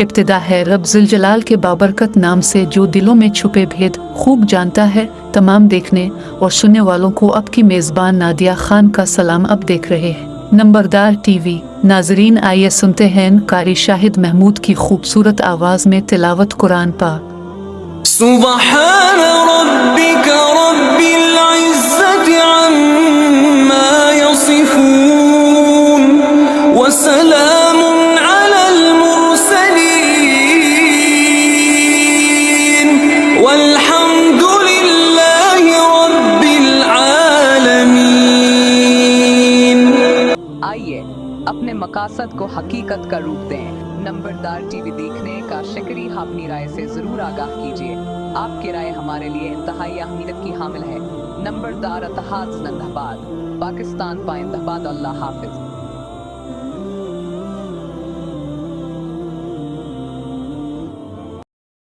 इब्तिदा है रब ज़ुल जलाल के बाबरकत नाम से जो दिलों में छुपे भेद खूब जानता है। तमाम देखने और सुनने वालों को आपकी मेज़बान नादिया खान का सलाम। अब देख रहे हैं नंबरदार टीवी। नाजरीन आइए सुनते हैं कारी शाहिद महमूद की खूबसूरत आवाज़ में तिलावत कुरान पाक। सुबहान रब्बिक रब्बिल इज़्ज़ति अम्मा यसिफून व सलामुन अलल मुरसलीन वल्हम्दुलिल्लाहि रब्बिल आलमीन। आइए अपने मकासद को हकीकत का रूप दें। नंबरदार टीवी देखने का शिकरी अपनी राय से जरूर आगाह कीजिए। आपकी राय हमारे लिए इंतहाई अहमियत की हामिल है। नंबरदार अतहाद जिंदाबाद, पाकिस्तान पाइंदाबाद। अल्लाह हाफिज।